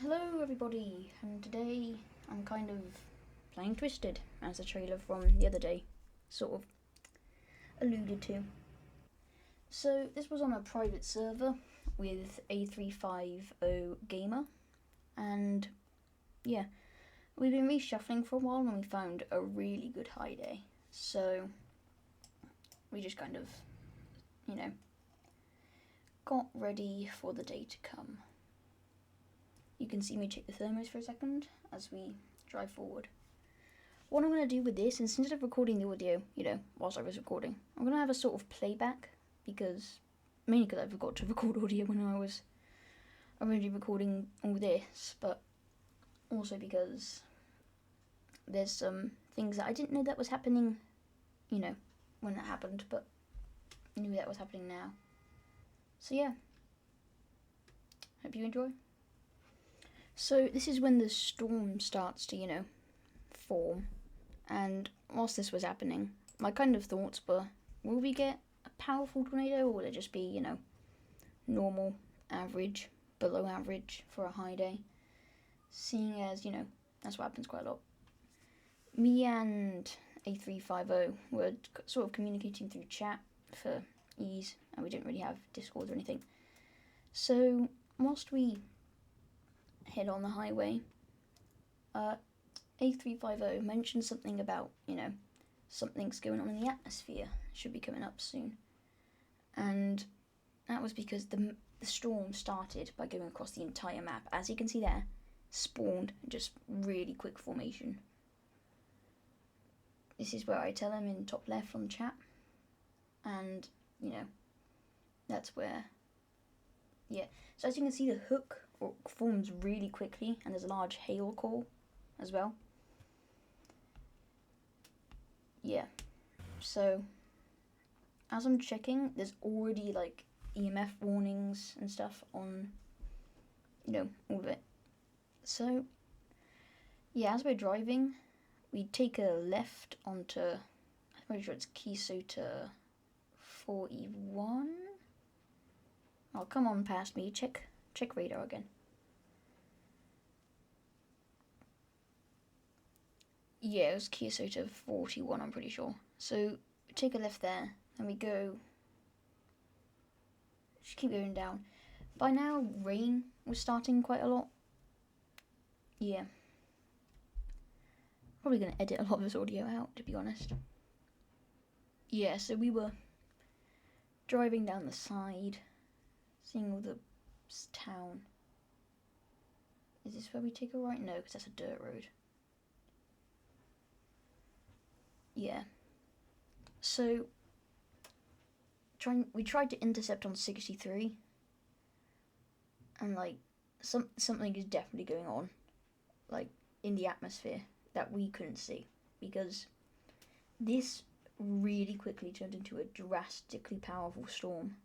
Hello everybody, and today I'm kind of playing Twisted, as the trailer from the other day sort of alluded to. So this was on a private server with A350 Gamer, and yeah, we've been reshuffling for a while and we found a really good high day. So we just kind of, got ready for the day to come. You can see me check the thermos for a second as we drive forward. What I'm going to do with this is, instead of recording the audio, whilst I was recording, I'm going to have a sort of playback, mainly because I forgot to record audio when I was already recording all this, but also because there's some things that I didn't know that was happening, when that happened, but knew that was happening now. So yeah, hope you enjoy. So this is when the storm starts to, form. And whilst this was happening, my kind of thoughts were, will we get a powerful tornado, or will it just be, normal, average, below average for a high day? Seeing as, that's what happens quite a lot. Me and A350 were sort of communicating through chat for ease, and we didn't really have Discord or anything. So whilst we head on the highway, A350 mentioned something about, something's going on in the atmosphere, should be coming up soon. And that was because the storm started by going across the entire map. As you can see there, spawned just really quick formation. This is where I tell him in top left on chat. And, that's where, yeah. So as you can see, the hook forms really quickly, and there's a large hail core as well. Yeah, so as I'm checking, there's already like EMF warnings and stuff on, all of it. So yeah, as we're driving, we take a left onto, I'm pretty sure it's Kisota 41. Oh, come on past me. Check radar again. Yeah, it was Kisota 41, I'm pretty sure. So we take a left there, and we go, just keep going down. By now, rain was starting quite a lot. Yeah. Probably going to edit a lot of this audio out, to be honest. Yeah, so we were driving down the side, seeing all the town. Is this where we take a right? No, because that's a dirt road. Yeah. So we tried to intercept on 63, and like something is definitely going on, like in the atmosphere that we couldn't see, because this really quickly turned into a drastically powerful storm.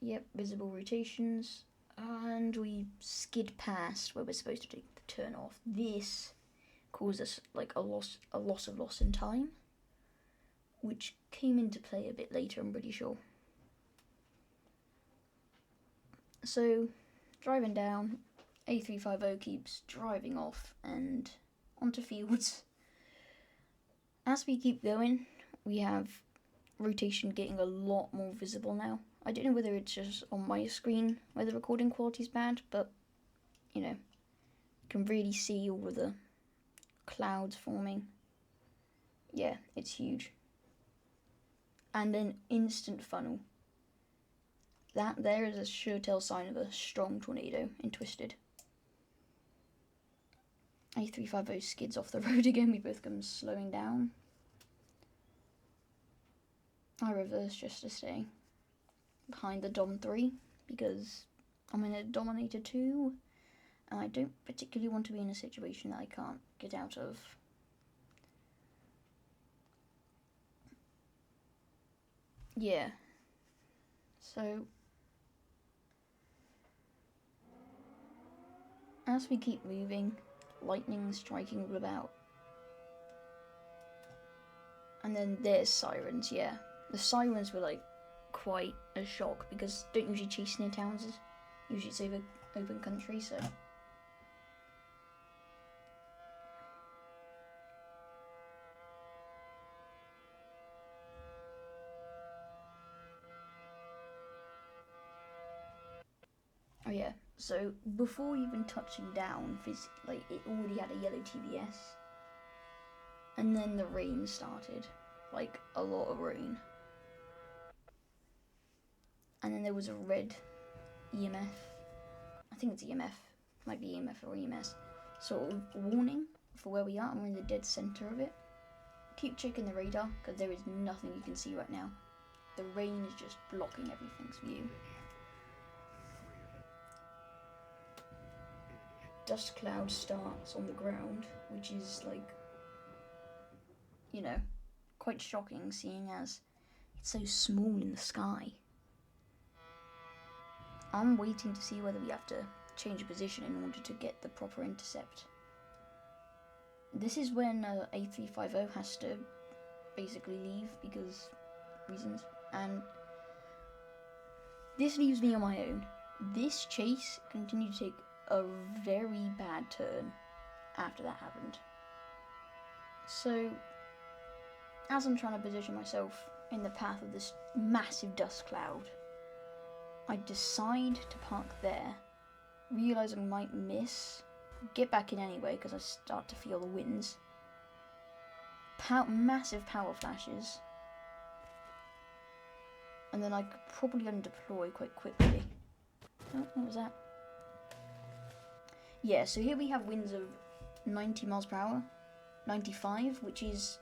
Yep, visible rotations, and we skid past where we're supposed to take the turn off. This caused us like a loss in time, which came into play a bit later, I'm pretty sure. So driving down, A350 keeps driving off and onto fields. As we keep going, we have rotation getting a lot more visible now. I don't know whether it's just on my screen where the recording quality is bad, but you can really see all of the clouds forming. Yeah, it's huge. And then instant funnel. That there is a sure tell sign of a strong tornado in Twisted. A350 skids off the road again. We both come slowing down. I reverse just to stay behind the Dom 3 because I'm in a Dominator 2 and I don't particularly want to be in a situation that I can't get out of. Yeah. So as we keep moving, lightning striking all about. And then there's sirens, yeah. The sirens were like quite a shock because don't usually chase near towns. Usually it's over open country, so. Oh yeah, so before even touching down, like it already had a yellow TVS. And then the rain started, like a lot of rain. And then there was a red EMF. I think it's EMF, might be EMF or EMS. Sort of warning for where we are, and we're in the dead center of it. Keep checking the radar, because there is nothing you can see right now. The rain is just blocking everything's view. Dust cloud starts on the ground, which is like, you know, quite shocking seeing as it's so small in the sky. I'm waiting to see whether we have to change position in order to get the proper intercept. This is when A350 has to basically leave because reasons, and this leaves me on my own. This chase continued to take a very bad turn after that happened. So, as I'm trying to position myself in the path of this massive dust cloud, I decide to park there, realise I might miss, get back in anyway because I start to feel the winds. Massive power flashes, and then I could probably undeploy quite quickly. Oh, what was that? Yeah, so here we have winds of 90 miles per hour, 95, which is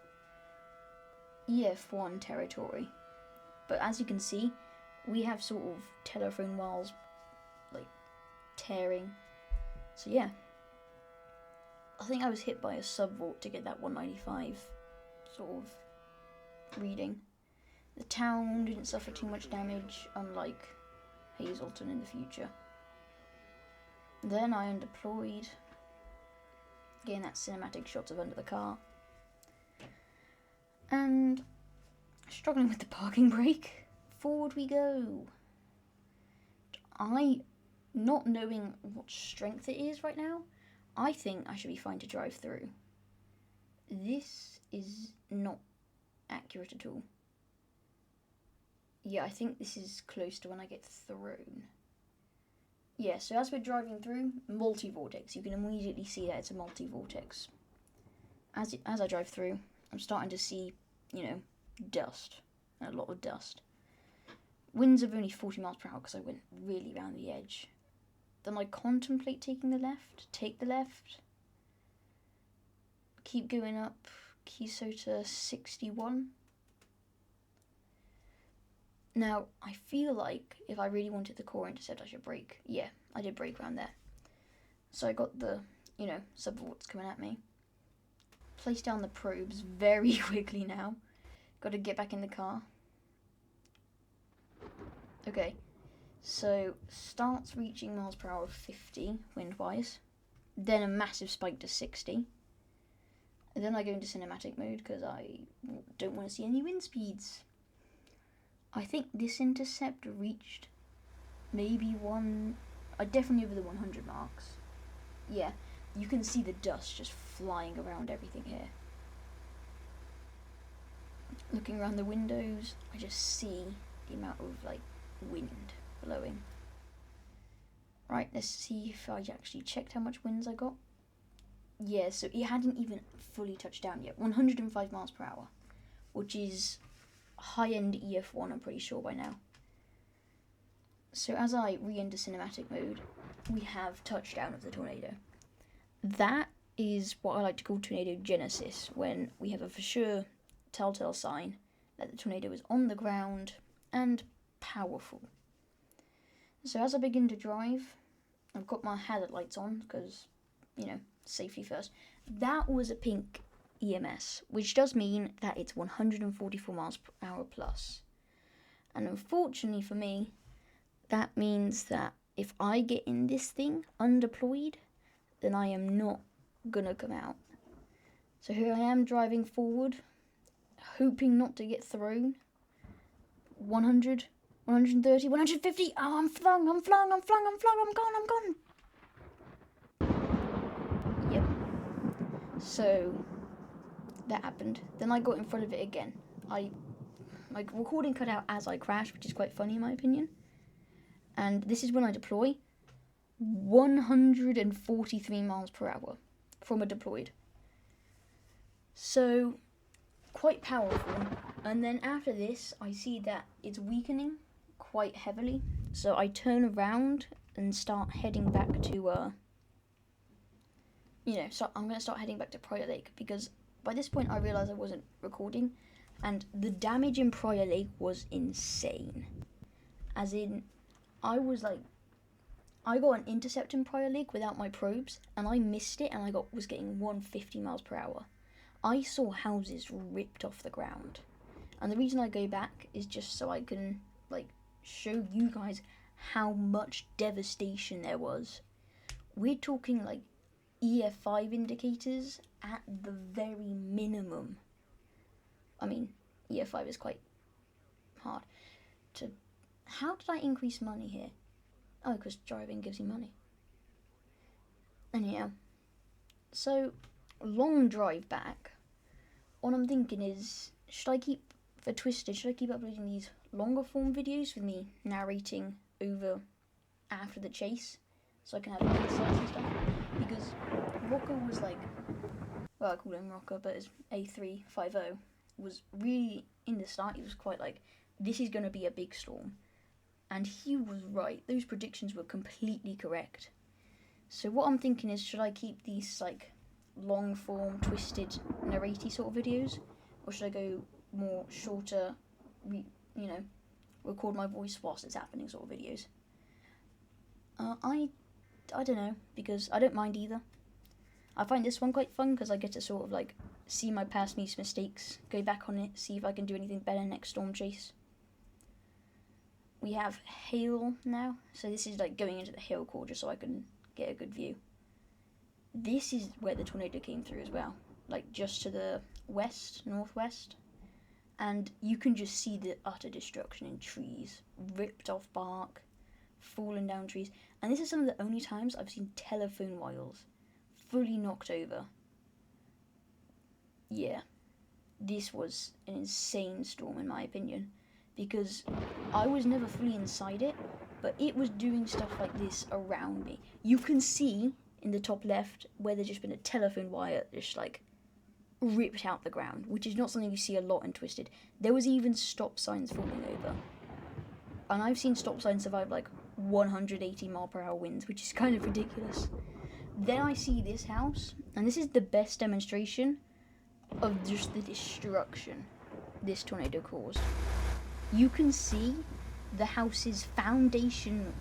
EF1 territory. But as you can see, we have sort of telephone wires like tearing. So yeah, I think I was hit by a sub-volt to get that 195 sort of reading. The town didn't suffer too much damage, unlike Hazleton in the future. Then I undeployed, getting that cinematic shot of under the car, and struggling with the parking brake. Forward we go. Not knowing what strength it is right now, I think I should be fine to drive through. This is not accurate at all. Yeah, I think this is close to when I get thrown. Yeah, so as we're driving through, multi-vortex. You can immediately see that it's a multi-vortex. As I drive through, I'm starting to see, dust. A lot of dust. Winds of only 40 miles per hour because I went really round the edge. Then I contemplate taking the left, take the left, keep going up, Kisota 61. Now, I feel like if I really wanted the core intercept, I should brake. Yeah, I did brake around there. So I got the, sub-vorts coming at me. Place down the probes very quickly now. Got to get back in the car. Okay, so starts reaching miles per hour 50 wind-wise, then a massive spike to 60, and then I go into cinematic mode because I don't want to see any wind speeds. I think this intercept reached maybe definitely over the 100 marks. Yeah, you can see the dust just flying around everything here. Looking around the windows, I just see the amount of wind blowing. Right, let's see if I actually checked how much winds I got. Yeah, so it hadn't even fully touched down yet. 105 miles per hour, which is high-end EF1, I'm pretty sure by now. So as I re-enter cinematic mode, we have touchdown of the tornado. That is what I like to call tornado genesis, when we have a for sure telltale sign that the tornado is on the ground and powerful. So as I begin to drive, I've got my hazard lights on because, safety first. That was a pink EMS, which does mean that it's 144 miles per hour plus. And unfortunately for me, that means that if I get in this thing undeployed, then I am not gonna come out. So here I am driving forward, hoping not to get thrown. 100, 130, 150. Oh, I'm flung, I'm gone. Yep. So that happened. Then I got in front of it again. My recording cut out as I crashed, which is quite funny in my opinion. And this is when I deploy 143 miles per hour from a deployed. So quite powerful. And then after this, I see that it's weakening quite heavily. So I turn around and start heading back to, so I'm going to start heading back to Prior Lake, because by this point I realised I wasn't recording, and the damage in Prior Lake was insane. As in, I got an intercept in Prior Lake without my probes, and I missed it, and was getting 150 miles per hour. I saw houses ripped off the ground. And the reason I go back is just so I can, show you guys how much devastation there was. We're talking, EF5 indicators at the very minimum. I mean, EF5 is quite hard to... How did I increase money here? Oh, because driving gives you money. Anyhow, so, long drive back. What I'm thinking is, should I keep uploading these longer form videos with me narrating over after the chase, so I can have insights and stuff? Because Rocker was I call him Rocker, but it's A350, was really, in the start, he was quite this is going to be a big storm. And he was right. Those predictions were completely correct. So what I'm thinking is, should I keep these, long form, twisted, narraty sort of videos? Or should I go more shorter, record my voice whilst it's happening sort of videos? I don't know, because I don't mind either. I find this one quite fun, because I get to sort of, see my past mistakes, go back on it, see if I can do anything better next storm chase. We have hail now, so this is going into the hail core just so I can get a good view. This is where the tornado came through as well, just to the northwest, and you can just see the utter destruction in trees, ripped off bark, fallen down trees, and this is some of the only times I've seen telephone wires fully knocked over. Yeah, this was an insane storm in my opinion, because I was never fully inside it, but it was doing stuff like this around me. You can see in the top left where there's just been a telephone wire just ripped out the ground, which is not something you see a lot in Twisted. There was even stop signs falling over. And I've seen stop signs survive 180 mile per hour winds, which is kind of ridiculous. Then I see this house, and this is the best demonstration of just the destruction this tornado caused. You can see the house's foundations.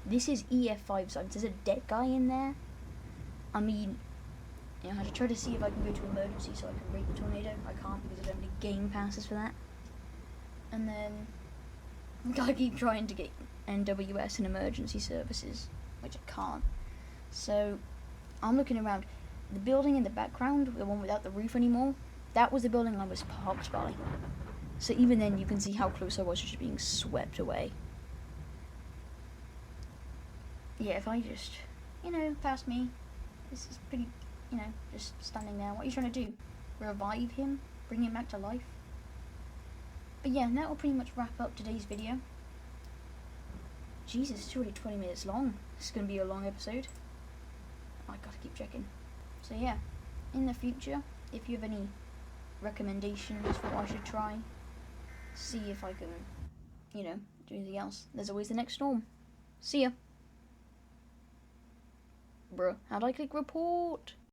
This is EF5 signs. There's a dead guy in there. I mean, I had to try to see if I can go to emergency so I can rate the tornado. I can't because I don't have any game passes for that. And then I keep trying to get NWS and emergency services, which I can't. So I'm looking around. The building in the background, the one without the roof anymore, that was the building I was parked by. So even then you can see how close I was to just being swept away. Yeah, if I just, past me, this is pretty, just standing there. What are you trying to do? Revive him? Bring him back to life? But yeah, that will pretty much wrap up today's video. Jesus, it's already 20 minutes long. This is going to be a long episode. I gotta keep checking. So yeah, in the future, if you have any recommendations for what I should try, see if I can, do anything else. There's always the next storm. See ya. Bruh, how'd I click report?